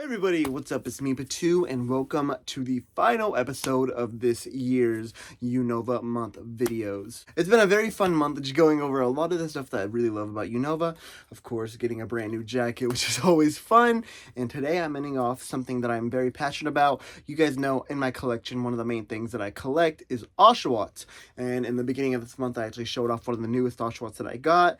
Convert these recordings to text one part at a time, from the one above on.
Hey everybody, what's up? It's me, Patu, and welcome to the final episode of this year's Unova month videos. It's been a very fun month just going over a lot of the stuff that I really love about Unova. Of course, getting a brand new jacket, which is always fun. And today I'm ending off something that I'm very passionate about. You guys know in my collection, one of the main things that I collect is Oshawott. And in the beginning of this month, I actually showed off one of the newest Oshawotts that I got.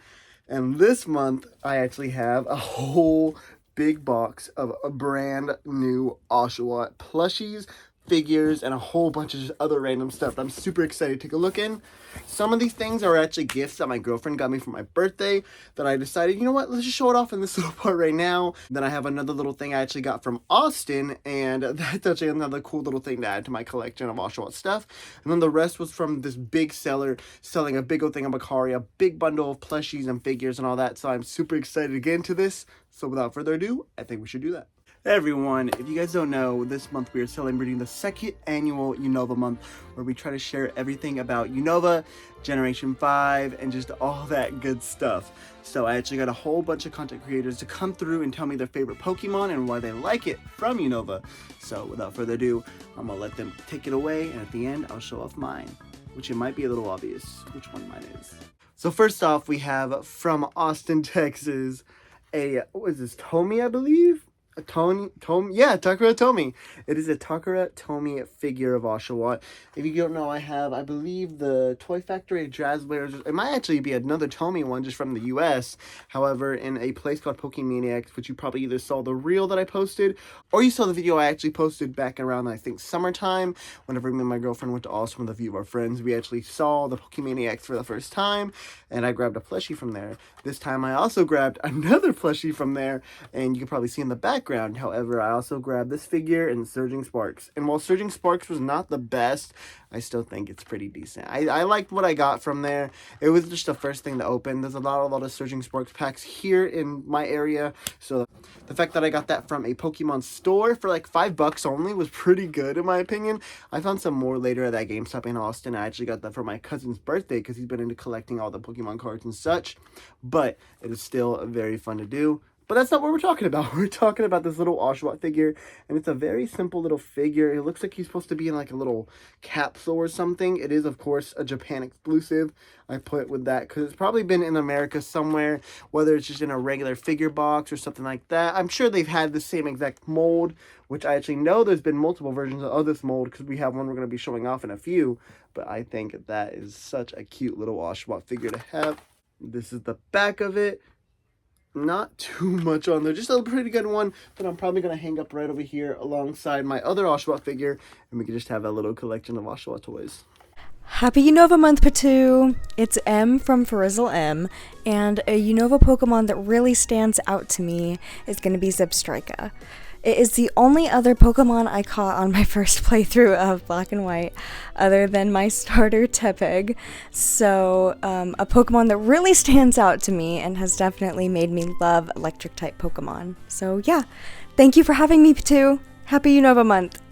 And this month, I actually have a whole big box of a brand new Oshawott plushies, figures, and a whole bunch of just other random stuff that I'm super excited to take a look in. Some of these things are actually gifts that my girlfriend got me for my birthday that I decided, you know what, let's just show it off in this little part right now. Then I have another little thing I actually got from Austin, and that's actually another cool little thing to add to my collection of Oshawott stuff. And then the rest was from this big seller selling a big old thing of Macari, a big bundle of plushies and figures and all that, so I'm super excited to get into this. So without further ado, I think we should do that. Hey everyone, if you guys don't know, this month we are celebrating the second annual Unova month where we try to share everything about Unova, Generation 5, and just all that good stuff. So I actually got a whole bunch of content creators to come through and tell me their favorite Pokemon and why they like it from Unova. So without further ado, I'm going to let them take it away, and at the end I'll show off mine, which it might be a little obvious which one mine is. So first off, we have from Austin, Texas, what is this, Tomy, I believe? Takara Tomy. It is a Takara Tomy figure of Oshawott. If you don't know, I believe, the Toy Factory Jazzblers. It might actually be another Tomy one just from the US. However, in a place called Pokemaniacs, which you probably either saw the reel that I posted, or you saw the video I actually posted back around, I think, summertime. Whenever me and my girlfriend went to Austin with a few of our friends, we actually saw the Pokemaniacs for the first time, and I grabbed a plushie from there. This time I also grabbed another plushie from there, and you can probably see in the background. However, I also grabbed this figure in Surging Sparks. And while Surging Sparks was not the best, I still think it's pretty decent. I liked what I got from there. It was just the first thing to open. There's a lot of Surging Sparks packs here in my area. So the fact that I got that from a Pokemon store for like $5 only was pretty good in my opinion. I found some more later at that GameStop in Austin. I actually got that for my cousin's birthday because he's been into collecting all the Pokemon cards and such. But it is still very fun to do. But that's not what we're talking about. We're talking about this little Oshawott figure, and it's a very simple little figure. It looks like he's supposed to be in like a little capsule or something. It is, of course, a Japan exclusive. I put with that because it's probably been in America somewhere, whether it's just in a regular figure box or something like that. I'm sure they've had the same exact mold, which I actually know there's been multiple versions of this mold because we have one we're going to be showing off in a few. But I think that is such a cute little Oshawott figure to have. This is the back of it. Not too much on there, just a pretty good one that I'm probably going to hang up right over here alongside my other Oshawott figure, and we can just have a little collection of Oshawott toys. Happy Unova month, Patu! It's M from Frizzle M, and a Unova Pokemon that really stands out to me is going to be Zebstrika. It is the only other Pokemon I caught on my first playthrough of Black and White, other than my starter Tepig. So, a Pokemon that really stands out to me and has definitely made me love electric-type Pokemon. So yeah, thank you for having me, Patu! Happy Unova month!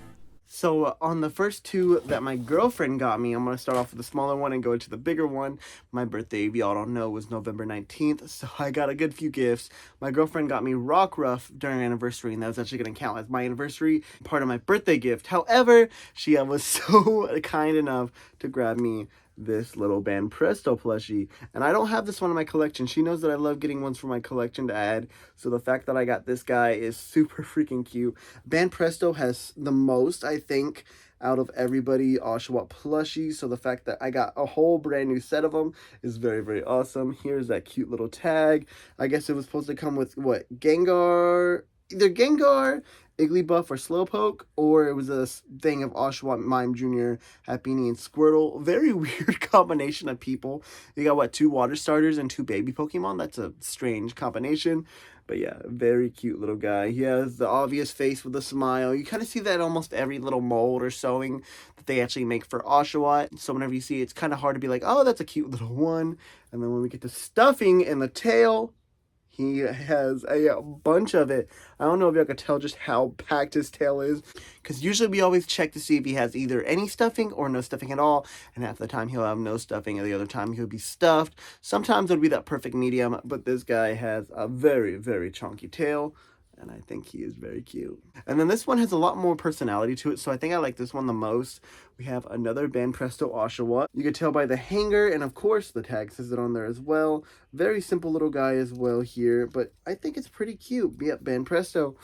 So on the first two that my girlfriend got me, I'm going to start off with the smaller one and go into the bigger one. My birthday, if y'all don't know, was November 19th, so I got a good few gifts. My girlfriend got me Rockruff during our anniversary, and that was actually going to count as my anniversary, part of my birthday gift. However, she was so kind enough to grab me this little Banpresto plushie, and I don't have this one in my collection. She knows that I love getting ones for my collection to add, so the fact that I got this guy is super freaking cute. Banpresto has the most, I think, out of everybody Oshawott plushies, so the fact that I got a whole brand new set of them is very, very awesome. Here's that cute little tag. I guess it was supposed to come with, what, Gengar? Either Gengar, Igglybuff, or Slowpoke, or it was a thing of Oshawott, Mime Jr., Happiny, and Squirtle. Very weird combination of people. You got, what, 2 water starters and 2 baby Pokemon? That's a strange combination. But yeah, very cute little guy. He has the obvious face with a smile. You kind of see that in almost every little mold or sewing that they actually make for Oshawott. So whenever you see it, it's kind of hard to be like, oh, that's a cute little one. And then when we get to stuffing and the tail, he has a bunch of it. I don't know if y'all can tell just how packed his tail is, because usually we always check to see if he has either any stuffing or no stuffing at all, and half the time he'll have no stuffing, and the other time he'll be stuffed. Sometimes it'll be that perfect medium, but this guy has a very, very chunky tail, and I think he is very cute. And then this one has a lot more personality to it, so I think I like this one the most. We have another Banpresto Oshawott. You can tell by the hanger, and of course the tag says it on there as well. Very simple little guy as well here, but I think it's pretty cute. Yep, Banpresto.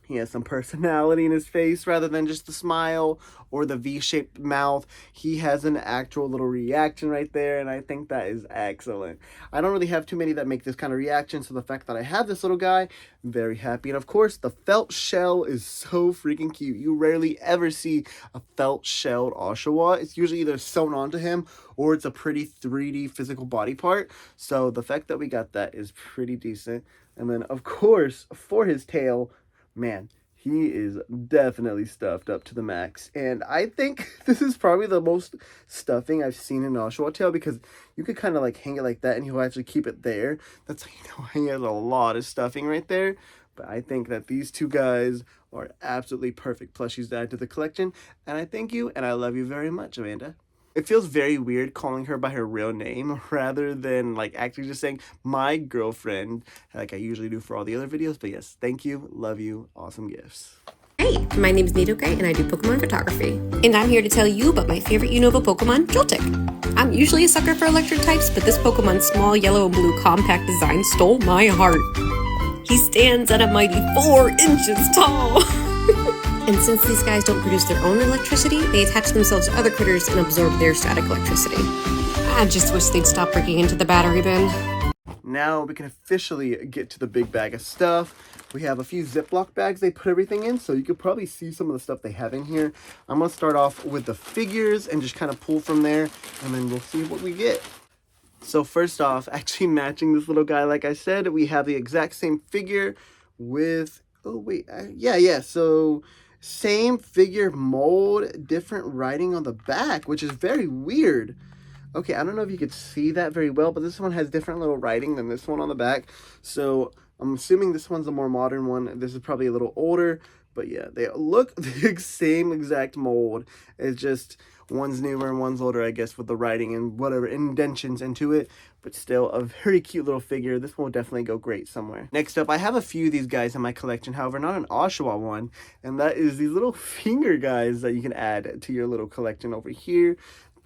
He has some personality in his face rather than just the smile or the V-shaped mouth. He has an actual little reaction right there, and I think that is excellent. I don't really have too many that make this kind of reaction, so the fact that I have this little guy, I'm very happy. And of course, the felt shell is so freaking cute. You rarely ever see a felt shelled Oshawott. It's usually either sewn onto him or it's a pretty 3D physical body part. So the fact that we got that is pretty decent. And then, of course, for his tail, man, he is definitely stuffed up to the max. And I think this is probably the most stuffing I've seen in an Oshawott tail, because you could kind of like hang it like that and he'll actually keep it there. That's how you know he has a lot of stuffing right there. But I think that these two guys are absolutely perfect plushies to add to the collection. And I thank you and I love you very much, Amanda. It feels very weird calling her by her real name rather than like actually just saying my girlfriend like I usually do for all the other videos. But yes, thank you, love you, awesome gifts. Hey, my name is Nidoke and I do Pokemon photography. And I'm here to tell you about my favorite Unova Pokemon, Joltik. I'm usually a sucker for electric types, but this Pokemon's small yellow and blue compact design stole my heart. He stands at a mighty 4 inches tall. And since these guys don't produce their own electricity, they attach themselves to other critters and absorb their static electricity. I just wish they'd stop breaking into the battery bin. Now we can officially get to the big bag of stuff. We have a few Ziploc bags they put everything in, so you could probably see some of the stuff they have in here. I'm going to start off with the figures and just kind of pull from there, and then we'll see what we get. So first off, actually matching this little guy, like I said, we have the exact same figure with, oh wait, yeah, so same figure mold, different writing on the back, which is very weird. Okay, I don't know if you could see that very well, but this one has different little writing than this one on the back. So I'm assuming this one's a more modern one. This is probably a little older, but yeah, they look the same exact mold. It's just one's newer and one's older, I guess, with the writing and whatever indentions into it, but still a very cute little figure. This one will definitely go great somewhere. Next up, I have a few of these guys in my collection, however, not an Oshawott one, and that is these little finger guys that you can add to your little collection over here.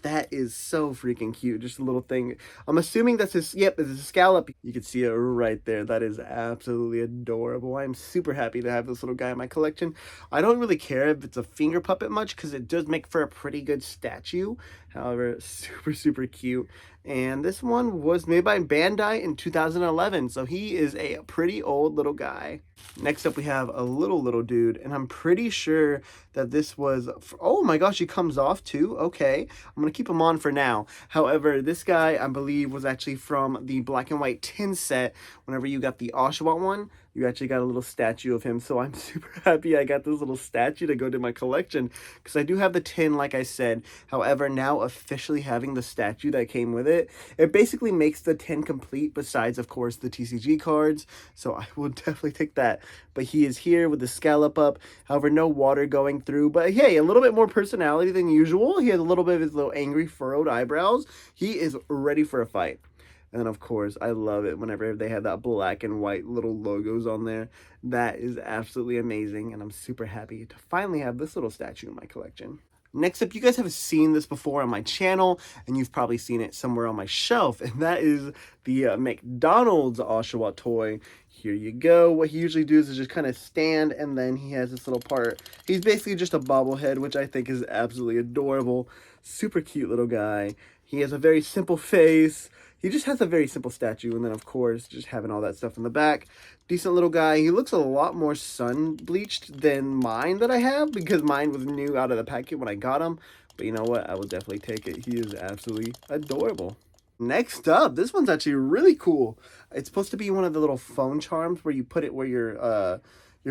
That is so freaking cute. Just a little thing. I'm assuming that's his, yep, it's a scallop. You can see it right there. That is absolutely adorable. I'm super happy to have this little guy in my collection. I don't really care if it's a finger puppet much because it does make for a pretty good statue. However, super cute. And this one was made by Bandai in 2011, so he is a pretty old little guy. Next up, we have a little dude, and I'm pretty sure that this was, oh my gosh, he comes off too. Okay, I'm gonna keep him on for now. However, this guy, I believe, was actually from the black and white tin set. Whenever you got the Oshawott one, you actually got a little statue of him, so I'm super happy I got this little statue to go to my collection, because I do have the tin, like I said. However, now officially having the statue that came with it, it basically makes the tin complete, besides, of course, the TCG cards, so I will definitely take that. But he is here with the scallop up, however, no water going through, but hey, a little bit more personality than usual. He has a little bit of his little angry furrowed eyebrows. He is ready for a fight. And then, of course, I love it whenever they have that black and white little logos on there. That is absolutely amazing, and I'm super happy to finally have this little statue in my collection. Next up, you guys have seen this before on my channel, and you've probably seen it somewhere on my shelf, and that is the McDonald's Oshawott toy. Here you go. What he usually does is just kind of stand, and then he has this little part. He's basically just a bobblehead, which I think is absolutely adorable. Super cute little guy. He has a very simple face. He just has a very simple statue, and then, of course, just having all that stuff in the back. Decent little guy. He looks a lot more sun-bleached than mine that I have, because mine was new out of the packet when I got him. But you know what? I will definitely take it. He is absolutely adorable. Next up, this one's actually really cool. It's supposed to be one of the little phone charms where you put it where your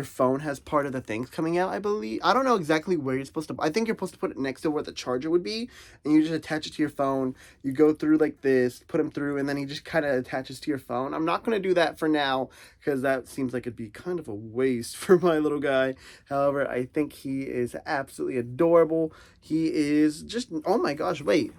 phone has part of the things coming out, I believe. I don't know exactly where you're supposed to, I think you're supposed to put it next to where the charger would be, and you just attach it to your phone. You go through like this, put him through, and then he just kind of attaches to your phone. I'm not going to do that for now, because that seems like it'd be kind of a waste for my little guy. However, I think he is absolutely adorable. He is just, oh my gosh, wait.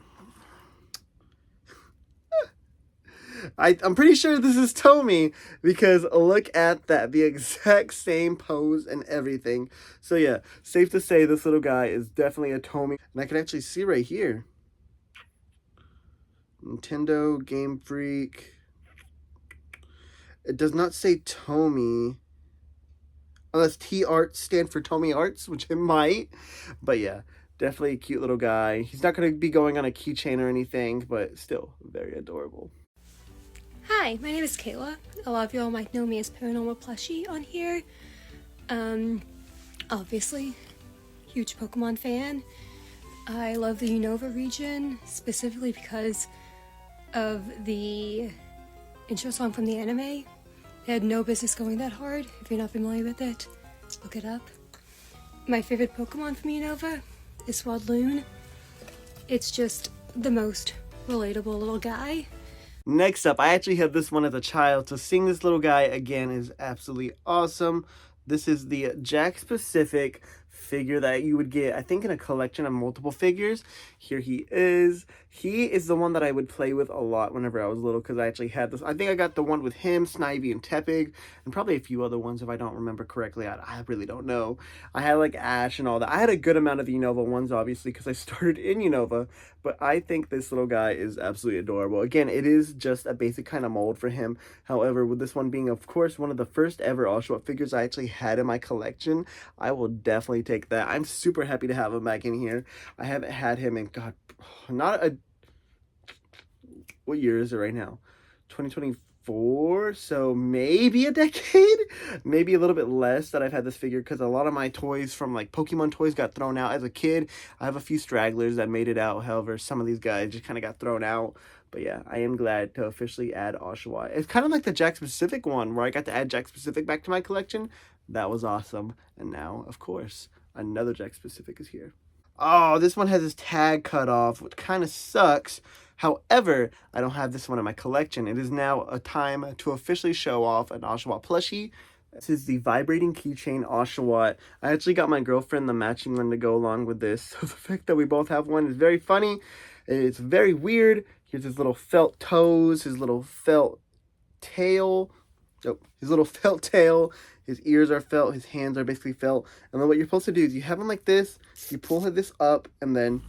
I'm pretty sure this is Tomy because look at that. The exact same pose and everything. So yeah, safe to say this little guy is definitely a Tomy. And I can actually see right here. Nintendo, Game Freak. It does not say Tomy. Unless T Arts stand for Tomy Arts, which it might. But yeah, definitely a cute little guy. He's not going to be going on a keychain or anything, but still very adorable. Hi, my name is Kayla. A lot of y'all might know me as Paranormal Plushie on here. Obviously, huge Pokemon fan. I love the Unova region, specifically because of the intro song from the anime. They had no business going that hard. If you're not familiar with it, look it up. My favorite Pokemon from Unova is Swadloon. It's just the most relatable little guy. Next up, I actually had this one as a child, so seeing this little guy again is absolutely awesome. This is the Jack specific figure that you would get, I think, in a collection of multiple figures. Here he is. He is the one that I would play with a lot whenever I was little, because I actually had this. I think I got the one with him, Snivy, and Tepig, and probably a few other ones if I don't remember correctly. I really don't know. I had like Ash and all that. I had a good amount of the Unova ones, obviously, because I started in Unova, but I think this little guy is absolutely adorable. Again, it is just a basic kind of mold for him. However, with this one being, of course, one of the first ever Oshawott figures I actually had in my collection, I will definitely take that. I'm super happy to have him back in here. I haven't had him in, God, not a... What year is it right now? 2024, so maybe a decade? Maybe a little bit less that I've had this figure, because a lot of my toys from like Pokemon toys got thrown out as a kid. I have a few stragglers that made it out. However, some of these guys just kind of got thrown out. But yeah, I am glad to officially add Oshawott. It's kind of like the Jack Specific one where I got to add Jack Specific back to my collection. That was awesome. And now, of course, another Jack Specific is here. Oh, this one has his tag cut off, which kind of sucks. However, I don't have this one in my collection. It is now a time to officially show off an Oshawott plushie. This is the vibrating keychain Oshawott. I actually got my girlfriend the matching one to go along with this. So the fact that we both have one is very funny. It's very weird. Here's his little felt toes, his little felt tail. Oh, his little felt tail. His ears are felt. His hands are basically felt. And then what you're supposed to do is you have him like this. You pull this up, and then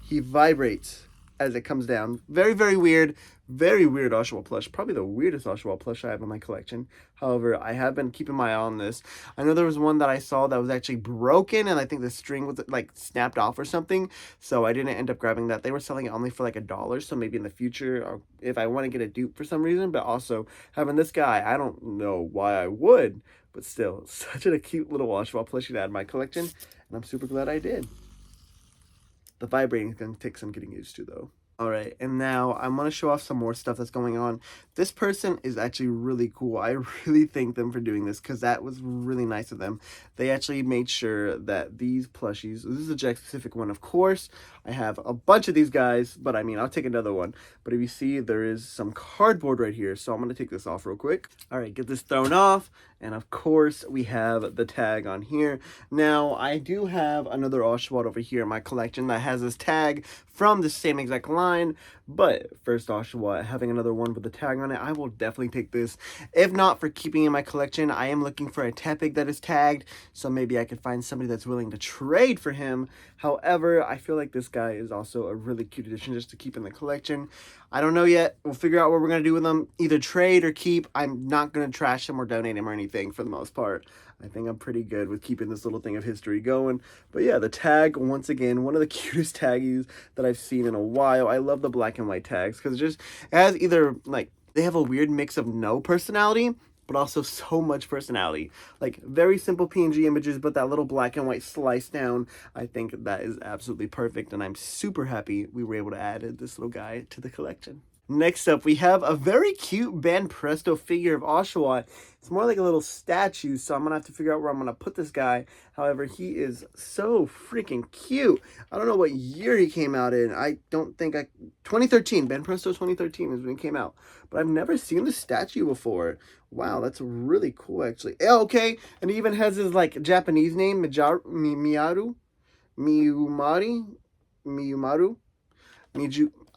he vibrates as it comes down. Very, very weird. Very weird Oshawott plush. Probably the weirdest Oshawott plush I have in my collection. However, I have been keeping my eye on this. I know there was one that I saw that was actually broken, and I think the string was like snapped off or something. So I didn't end up grabbing that. They were selling it only for like $1. So maybe in the future, or if I want to get a dupe for some reason. But also having this guy, I don't know why I would. But still, such a cute little Oshawott plushie to add in my collection. And I'm super glad I did. The vibrating is going to take some getting used to, though. Alright, and now I'm going to show off some more stuff that's going on. This person is actually really cool. I really thank them for doing this, because that was really nice of them. They actually made sure that these plushies, this is a Jack specific one, of course. I have a bunch of these guys, but I mean, I'll take another one. But if you see, there is some cardboard right here, so I'm going to take this off real quick. Alright, get this thrown off. And of course, we have the tag on here. Now, I do have another Oshawott over here in my collection that has this tag from the same exact line. But first Oshawott, having another one with the tag on it, I will definitely take this. If not for keeping in my collection, I am looking for a Tepig that is tagged. So maybe I could find somebody that's willing to trade for him. However, I feel like this guy is also a really cute addition just to keep in the collection. I don't know yet. We'll figure out what we're going to do with him. Either trade or keep. I'm not going to trash him or donate him or anything for the most part. I think I'm pretty good with keeping this little thing of history going. But yeah, the tag, once again, one of the cutest taggies that I've seen in a while. I love the black and white tags because it has either, like, they have a weird mix of no personality, but also so much personality. Like, very simple PNG images, but that little black and white slice down, I think that is absolutely perfect, and I'm super happy we were able to add this little guy to the collection. Next up, we have a very cute Banpresto figure of Oshawott. It's more like a little statue, so I'm going to have to figure out where I'm going to put this guy. However, he is so freaking cute. I don't know what year he came out in. 2013. Banpresto 2013 is when he came out. But I've never seen the statue before. Wow, that's really cool, actually. Oh, okay, and he even has his, like, Japanese name, Miyumaru.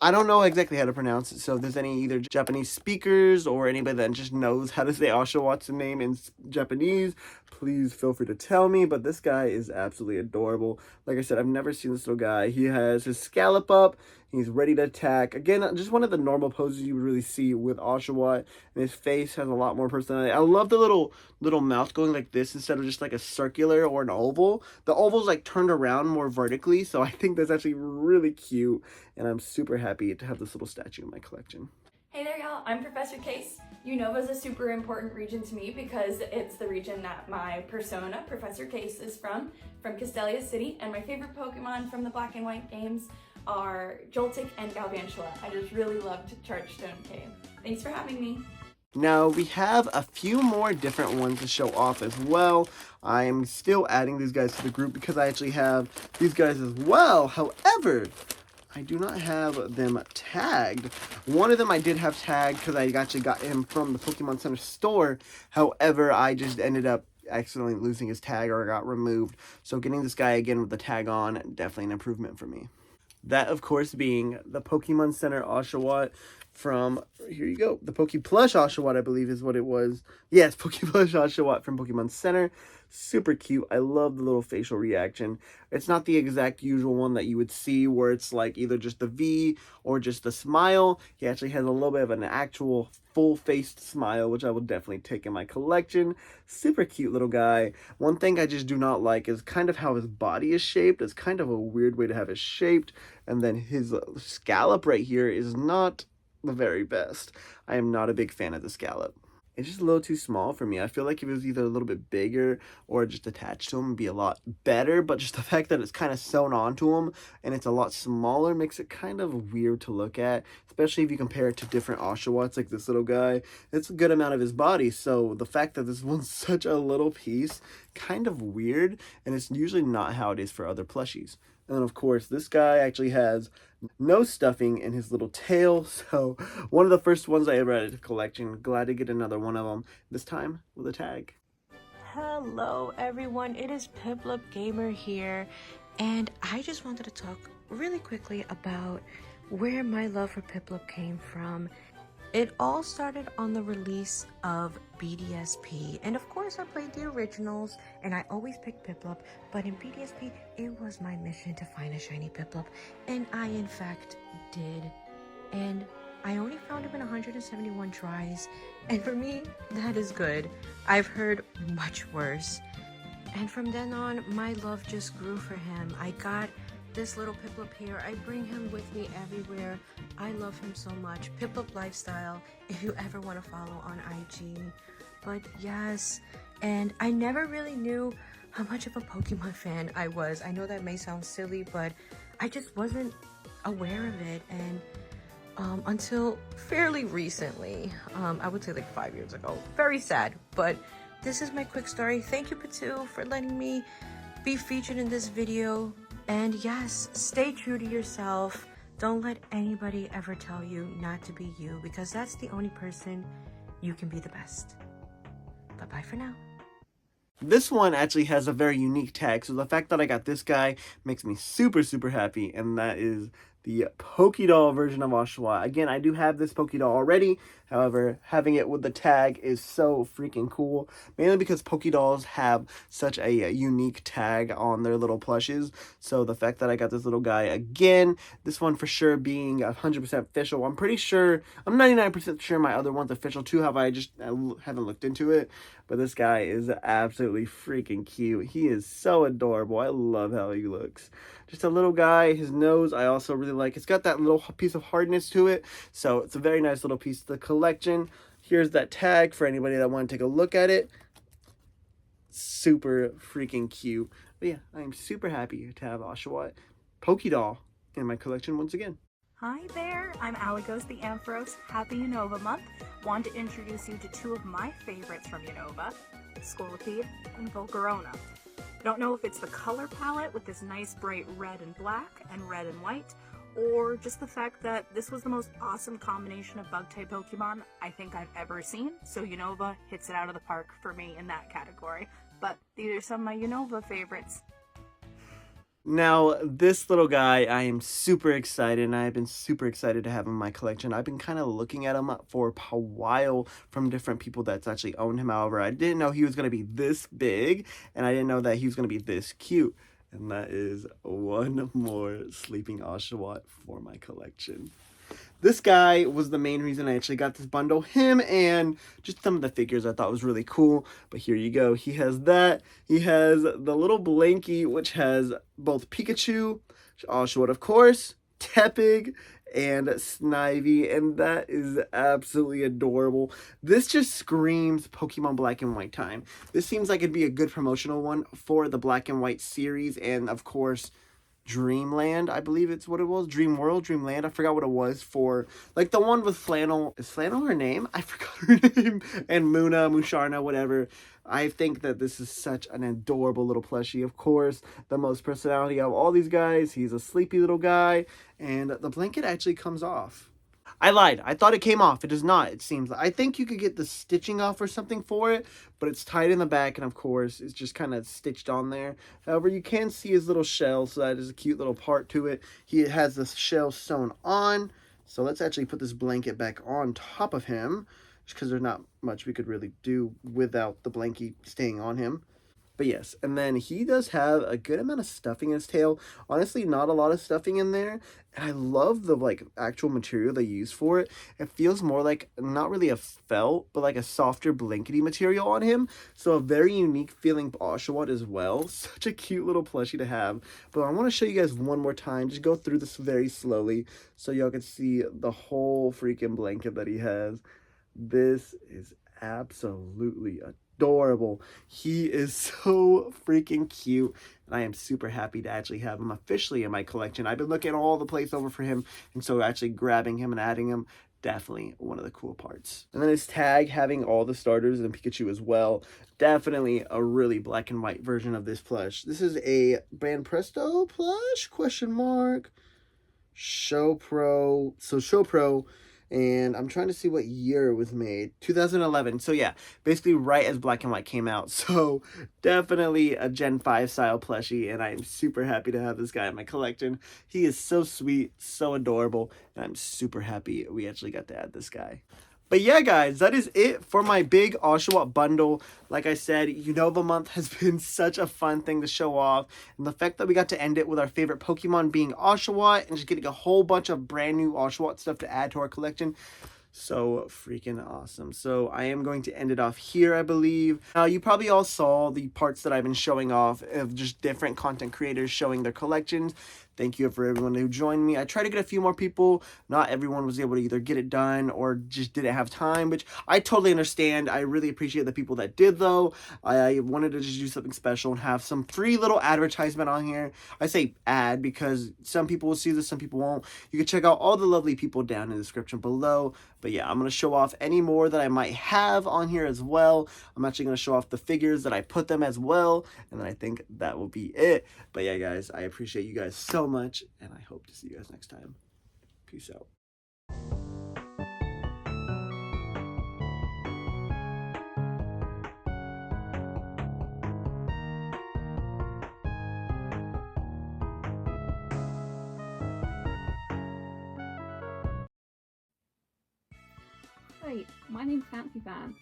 I don't know exactly how to pronounce it, so if there's any either Japanese speakers or anybody that just knows how to say Oshawott's name in Japanese, please feel free to tell me. But this guy is absolutely adorable. Like I said, I've never seen this little guy. He has his scallop up. He's ready to attack. Again, just one of the normal poses you would really see with Oshawott. And his face has a lot more personality. I love the little mouth going like this instead of just like a circular or an oval. The oval's like turned around more vertically, so I think that's actually really cute. And I'm super happy to have this little statue in my collection. Hey there y'all, I'm Professor Case. Unova is a super important region to me because it's the region that my persona, Professor Case, is from Castelia City, and my favorite Pokemon from the Black and White games are Joltik and Galvantula. I just really loved Chargestone Cave. Thanks for having me. Now, we have a few more different ones to show off as well. I'm still adding these guys to the group because I actually have these guys as well. However, I do not have them tagged. One of them I did have tagged because I actually got him from the Pokemon Center store. However, I just ended up accidentally losing his tag or got removed. So getting this guy again with the tag on, definitely an improvement for me. That, of course, being the Pokemon Center Oshawott from, here you go, the Plush Oshawott, I believe is what it was. Yes, Plush Oshawott from Pokemon Center. Super cute. I love the little facial reaction. It's not the exact usual one that you would see where it's like either just the V or just the smile. He actually has a little bit of an actual full-faced smile, which I will definitely take in my collection. Super cute little guy. One thing I just do not like is kind of how his body is shaped. It's kind of a weird way to have it shaped. And then his scallop right here is not the very best. I am not a big fan of the scallop. It's just a little too small for me. I feel like if it was either a little bit bigger or just attached to him, it'd be a lot better. But just the fact that it's kind of sewn onto him and it's a lot smaller makes it kind of weird to look at, especially if you compare it to different Oshawotts like this little guy. It's a good amount of his body, so the fact that this one's such a little piece, kind of weird, and it's usually not how it is for other plushies. And then, of course, this guy actually has no stuffing in his little tail, so one of the first ones I ever added to the collection. Glad to get another one of them, this time with a tag. Hello everyone, it is Piplup Gamer here, and I just wanted to talk really quickly about where my love for Piplup came from. It all started on the release of BDSP, and of course I played the originals, and I always picked Piplup, but in BDSP, it was my mission to find a shiny Piplup, and I in fact did, and I only found him in 171 tries, and for me, that is good. I've heard much worse, and from then on, my love just grew for him. I got this little Piplup here. I bring him with me everywhere. I love him so much. Piplup Lifestyle, if you ever want to follow on IG. But yes, and I never really knew how much of a Pokemon fan I was. I know that may sound silly, but I just wasn't aware of it, and until fairly recently, I would say like 5 years ago. Very sad, but this is my quick story. Thank you, Patu, for letting me be featured in this video. And yes, stay true to yourself. Don't let anybody ever tell you not to be you, because that's the only person you can be the best. Bye-bye for now. This one actually has a very unique tag, so the fact that I got this guy makes me super, super happy, and that is the Pokédoll version of Oshawott. Again, I do have this Pokédoll already, however, having it with the tag is so freaking cool, mainly because Pokédolls have such a unique tag on their little plushes, so the fact that I got this little guy again, this one for sure being 100% official. I'm pretty sure, I'm 99% sure my other one's official too, I haven't looked into it, but this guy is absolutely freaking cute. He is so adorable. I love how he looks. Just a little guy. His nose I also really like. It's got that little piece of hardness to it, so it's a very nice little piece of the collection. Here's that tag for anybody that want to take a look at it. Super freaking cute. But yeah, I am super happy to have Oshawott Pokédoll in my collection once again. Hi there, I'm Aligos the Ampharos. Happy Unova month. Want to introduce you to two of my favorites from Unova, Scolipede and Volcarona. Don't know if it's the color palette with this nice bright red and black and red and white, or just the fact that this was the most awesome combination of bug-type Pokemon I think I've ever seen, so Unova hits it out of the park for me in that category. But these are some of my Unova favorites. Now, this little guy, I am super excited, and I've been super excited to have him in my collection. I've been kind of looking at him for a while from different people that's actually owned him. However, I didn't know he was going to be this big, and I didn't know that he was going to be this cute. And that is one more sleeping Oshawott for my collection. This guy was the main reason I actually got this bundle. Him and just some of the figures I thought was really cool. But here you go. He has that. He has the little blankie, which has both Pikachu, Oshawott, of course, Tepig, and Snivy. And that is absolutely adorable. This just screams Pokemon Black and White time. This seems like it'd be a good promotional one for the Black and White series. And, of course, Dreamland, I believe it's what it was. Dream World, Dreamland. I forgot what it was for. Like the one with Flannel. Is Flannel her name? I forgot her name. And Musharna, whatever. I think that this is such an adorable little plushie. Of course, the most personality of all these guys. He's a sleepy little guy. And the blanket actually comes off. I lied. I thought it came off. It does not, it seems. I think you could get the stitching off or something for it, but it's tied in the back, and of course, it's just kind of stitched on there. However, you can see his little shell, so that is a cute little part to it. He has the shell sewn on, so let's actually put this blanket back on top of him, just because there's not much we could really do without the blankie staying on him. But yes, and then he does have a good amount of stuffing in his tail. Honestly, not a lot of stuffing in there. And I love the like actual material they use for it. It feels more like not really a felt, but like a softer blankety material on him. So a very unique feeling Oshawott as well. Such a cute little plushie to have. But I want to show you guys one more time. Just go through this very slowly so y'all can see the whole freaking blanket that he has. This is absolutely adorable. He is so freaking cute, and I am super happy to actually have him officially in my collection. I've been looking all the place over for him, and so actually grabbing him and adding him, definitely one of the cool parts. And then his tag having all the starters and Pikachu as well. Definitely a really black and white version of this plush. This is a Brand Presto plush? Question mark. Show Pro. So Show Pro. And I'm trying to see what year it was made. 2011. So yeah, basically right as Black and White came out. So definitely a Gen 5 style plushie. And I'm super happy to have this guy in my collection. He is so sweet, so adorable. And I'm super happy we actually got to add this guy. But yeah, guys, that is it for my big Oshawott bundle. Like I said, Unova month has been such a fun thing to show off. And the fact that we got to end it with our favorite Pokemon being Oshawott and just getting a whole bunch of brand new Oshawott stuff to add to our collection. So freaking awesome. So I am going to end it off here, I believe. Now, you probably all saw the parts that I've been showing off of just different content creators showing their collections. Thank you for everyone who joined me. I tried to get a few more people. Not everyone was able to either get it done or just didn't have time, which I totally understand. I really appreciate the people that did, though. I wanted to just do something special and have some free little advertisement on here. I say ad because some people will see this, some people won't. You can check out all the lovely people down in the description below. But yeah, I'm going to show off any more that I might have on here as well. I'm actually going to show off the figures that I put them as well. And then I think that will be it. But yeah, guys, I appreciate you guys so much. And I hope to see you guys next time. Peace out. Hi, my name's Fancy Fan.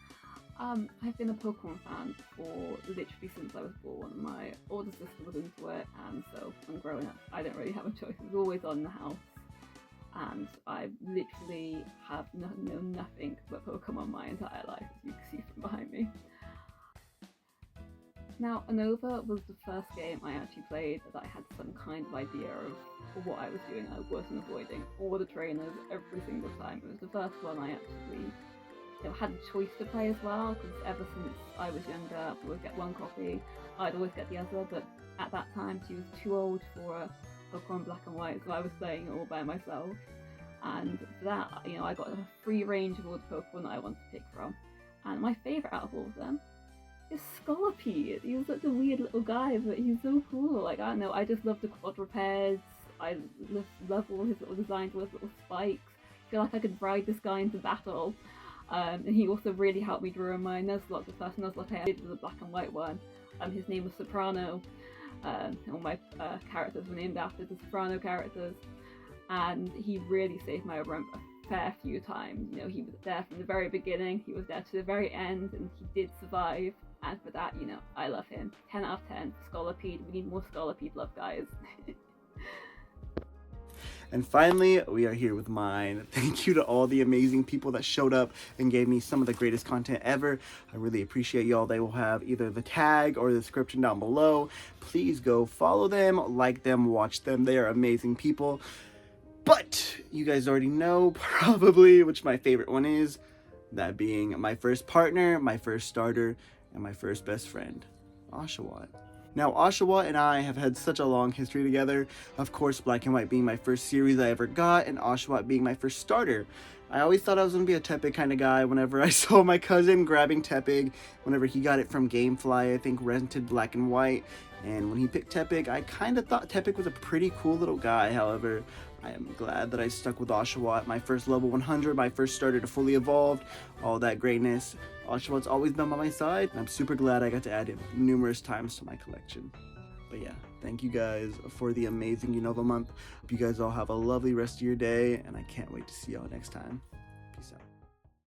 I've been a Pokemon fan for literally since I was born. My older sister was into it, and so when growing up, I didn't really have a choice. It was always on in the house, and I literally have known nothing but Pokemon my entire life, as you can see from behind me. Now, Unova was the first game I actually played that I had some kind of idea of what I was doing. I wasn't avoiding all the trainers every single time. It was the first one I actually had a choice to play as well, because ever since I was younger, I would always get one copy, I'd always get the other, but at that time she was too old for Pokemon Black and White, so I was playing it all by myself. And for that, I got a free range of all the Pokemon that I wanted to pick from. And my favourite out of all of them is Scolipede. He was such a weird little guy, but he's so cool. Like, I don't know, I just love the quadrupeds. I love all his little designs with little spikes. I feel like I could ride this guy into battle. And he also really helped me draw my Nuzlocke. The first Nuzlocke I did was a black and white one. His name was Soprano. All my characters were named after the Soprano characters, and he really saved my rump a fair few times. You know, he was there from the very beginning, he was there to the very end, and he did survive. And for that, you know, I love him. 10 out of 10. Scholopede. We need more Scholopede love, guys. And finally, we are here with mine. Thank you to all the amazing people that showed up and gave me some of the greatest content ever. I really appreciate y'all. They will have either the tag or the description down below. Please go follow them, like them, watch them. They are amazing people. But you guys already know probably which my favorite one is. That being my first partner, my first starter, and my first best friend, Oshawott. Now, Oshawott and I have had such a long history together. Of course, Black and White being my first series I ever got, and Oshawott being my first starter. I always thought I was going to be a Tepig kind of guy whenever I saw my cousin grabbing Tepig, whenever he got it from Gamefly, I think rented Black and White. And when he picked Tepig, I kind of thought Tepig was a pretty cool little guy. However, I am glad that I stuck with Oshawott, my first level 100, my first starter to fully evolved, all that greatness. Oshawott's always been by my side, and I'm super glad I got to add him numerous times to my collection. But yeah, thank you guys for the amazing Unova month. Hope you guys all have a lovely rest of your day, and I can't wait to see y'all next time. Peace out.